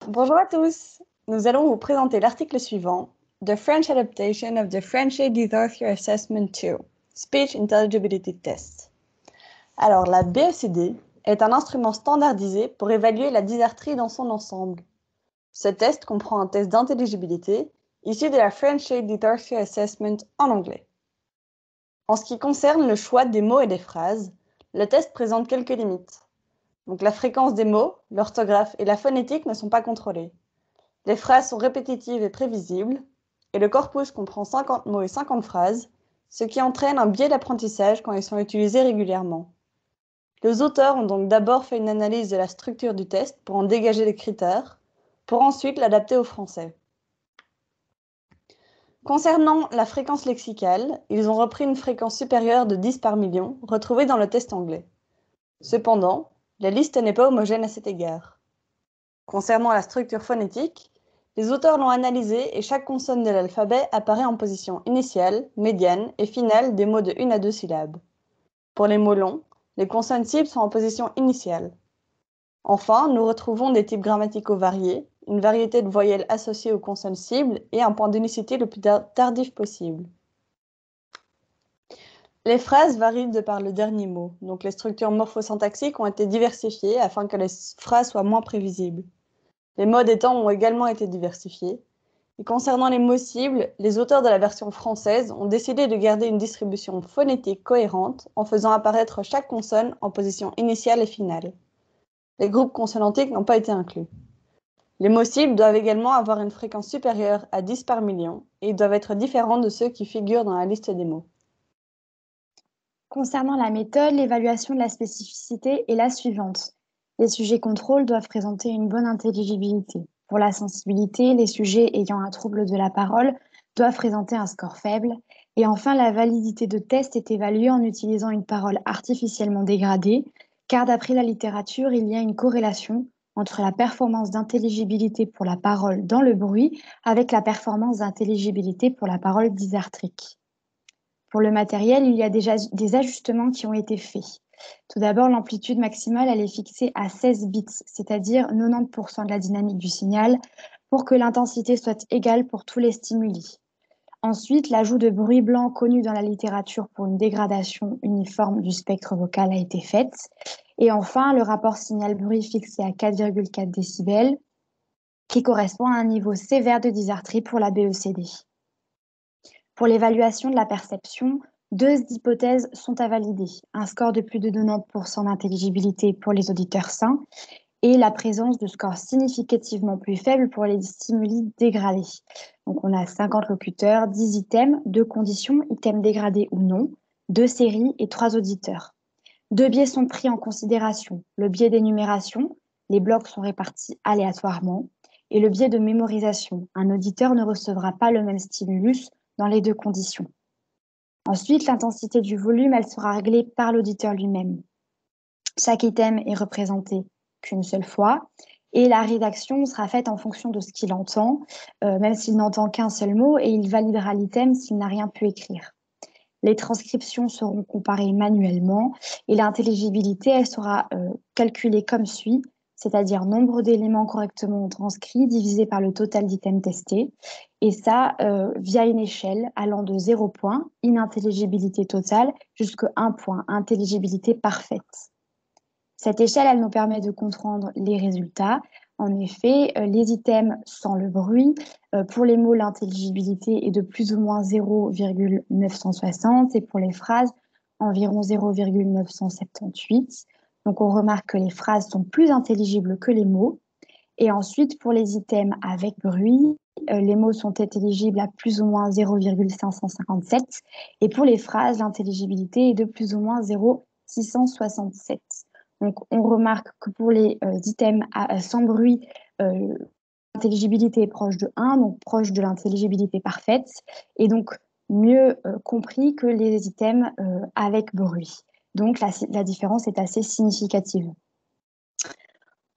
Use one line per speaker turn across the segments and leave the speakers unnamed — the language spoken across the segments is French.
Bonjour à tous. Nous allons vous présenter l'article suivant, The French Adaptation of the French Dyslexia Assessment 2, Speech Intelligibility Test. Alors, la BECD est un instrument standardisé pour évaluer la dysarthrie dans son ensemble. Ce test comprend un test d'intelligibilité issu de la French Dyslexia Assessment en anglais. En ce qui concerne le choix des mots et des phrases, le test présente quelques limites. Donc, la fréquence des mots, l'orthographe et la phonétique ne sont pas contrôlées. Les phrases sont répétitives et prévisibles, et le corpus comprend 50 mots et 50 phrases, ce qui entraîne un biais d'apprentissage quand ils sont utilisés régulièrement. Les auteurs ont donc d'abord fait une analyse de la structure du test pour en dégager les critères, pour ensuite l'adapter au français. Concernant la fréquence lexicale, ils ont repris une fréquence supérieure de 10 par million, retrouvée dans le test anglais. Cependant, la liste n'est pas homogène à cet égard. Concernant la structure phonétique, les auteurs l'ont analysée et chaque consonne de l'alphabet apparaît en position initiale, médiane et finale des mots de 1 à 2 syllabes. Pour les mots longs, les consonnes cibles sont en position initiale. Enfin, nous retrouvons des types grammaticaux variés, une variété de voyelles associées aux consonnes cibles et un point d'unicité le plus tardif possible. Les phrases varient de par le dernier mot, donc les structures morphosyntaxiques ont été diversifiées afin que les phrases soient moins prévisibles. Les modes et temps ont également été diversifiés. Et concernant les mots cibles, les auteurs de la version française ont décidé de garder une distribution phonétique cohérente en faisant apparaître chaque consonne en position initiale et finale. Les groupes consonantiques n'ont pas été inclus. Les mots cibles doivent également avoir une fréquence supérieure à 10 par million et ils doivent être différents de ceux qui figurent dans la liste des mots.
Concernant la méthode, l'évaluation de la spécificité est la suivante. Les sujets contrôle doivent présenter une bonne intelligibilité. Pour la sensibilité, les sujets ayant un trouble de la parole doivent présenter un score faible. Et enfin, la validité de test est évaluée en utilisant une parole artificiellement dégradée, car d'après la littérature, il y a une corrélation entre la performance d'intelligibilité pour la parole dans le bruit avec la performance d'intelligibilité pour la parole dysarthrique. Pour le matériel, il y a déjà des ajustements qui ont été faits. Tout d'abord, l'amplitude maximale, elle est fixée à 16 bits, c'est-à-dire 90% de la dynamique du signal, pour que l'intensité soit égale pour tous les stimuli. Ensuite, l'ajout de bruit blanc connu dans la littérature pour une dégradation uniforme du spectre vocal a été fait. Et enfin, le rapport signal-bruit fixé à 4,4 décibels, qui correspond à un niveau sévère de dysarthrie pour la BECD. Pour l'évaluation de la perception, deux hypothèses sont à valider. Un score de plus de 90% d'intelligibilité pour les auditeurs sains et la présence de scores significativement plus faibles pour les stimuli dégradés. Donc on a 50 locuteurs, 10 items, 2 conditions, items dégradés ou non, 2 séries et 3 auditeurs. 2 biais sont pris en considération. Le biais d'énumération, les blocs sont répartis aléatoirement, et le biais de mémorisation. Un auditeur ne recevra pas le même stimulus dans les deux conditions. Ensuite, l'intensité du volume, elle sera réglée par l'auditeur lui-même. Chaque item est représenté qu'une seule fois et la rédaction sera faite en fonction de ce qu'il entend, même s'il n'entend qu'un seul mot, et il validera l'item s'il n'a rien pu écrire. Les transcriptions seront comparées manuellement et l'intelligibilité, elle sera calculée comme suit, c'est-à-dire nombre d'éléments correctement transcrits divisé par le total d'items testés, et ça via une échelle allant de 0 point, inintelligibilité totale, jusqu'à 1 point, intelligibilité parfaite. Cette échelle, elle nous permet de comprendre les résultats. En effet, les items sans le bruit, pour les mots, l'intelligibilité est de plus ou moins 0,960 et pour les phrases, environ 0,978. Donc, on remarque que les phrases sont plus intelligibles que les mots. Et ensuite, pour les items avec bruit, les mots sont intelligibles à plus ou moins 0,557. Et pour les phrases, l'intelligibilité est de plus ou moins 0,667. Donc, on remarque que pour les items sans bruit, l'intelligibilité est proche de 1, donc proche de l'intelligibilité parfaite, et donc mieux compris que les items avec bruit. Donc, la différence est assez significative.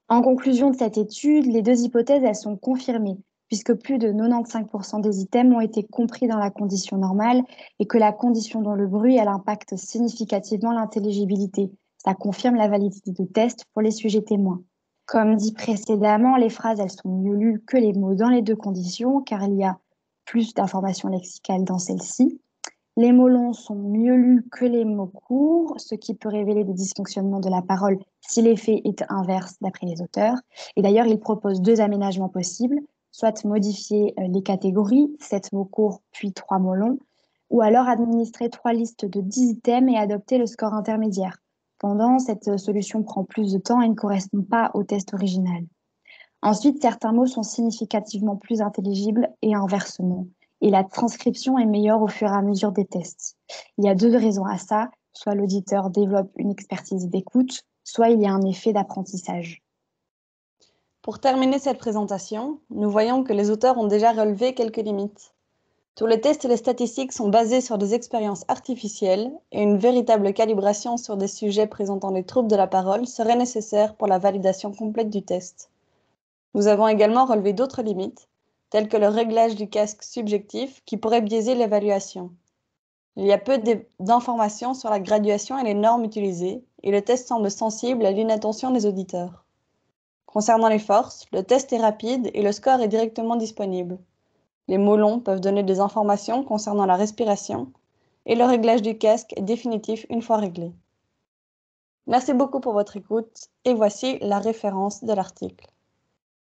En conclusion de cette étude, les deux hypothèses, elles sont confirmées, puisque plus de 95% des items ont été compris dans la condition normale et que la condition dans le bruit, elle impacte significativement l'intelligibilité. Ça confirme la validité de test pour les sujets témoins. Comme dit précédemment, les phrases, elles sont mieux lues que les mots dans les deux conditions, car il y a plus d'informations lexicales dans celles-ci. Les mots longs sont mieux lus que les mots courts, ce qui peut révéler des dysfonctionnements de la parole si l'effet est inverse d'après les auteurs. Et d'ailleurs, ils proposent deux aménagements possibles, soit modifier les catégories, 7 mots courts puis 3 mots longs, ou alors administrer 3 listes de 10 items et adopter le score intermédiaire. Cependant, cette solution prend plus de temps et ne correspond pas au test original. Ensuite, certains mots sont significativement plus intelligibles et inversement. Et la transcription est meilleure au fur et à mesure des tests. Il y a deux raisons à ça. Soit l'auditeur développe une expertise d'écoute, soit il y a un effet d'apprentissage.
Pour terminer cette présentation, nous voyons que les auteurs ont déjà relevé quelques limites. Tous les tests et les statistiques sont basés sur des expériences artificielles et une véritable calibration sur des sujets présentant les troubles de la parole serait nécessaire pour la validation complète du test. Nous avons également relevé d'autres limites, telles que le réglage du casque subjectif qui pourrait biaiser l'évaluation. Il y a peu d'informations sur la graduation et les normes utilisées, et le test semble sensible à l'inattention des auditeurs. Concernant les forces, le test est rapide et le score est directement disponible. Les mots longs peuvent donner des informations concernant la respiration et le réglage du casque est définitif une fois réglé. Merci beaucoup pour votre écoute et voici la référence de l'article.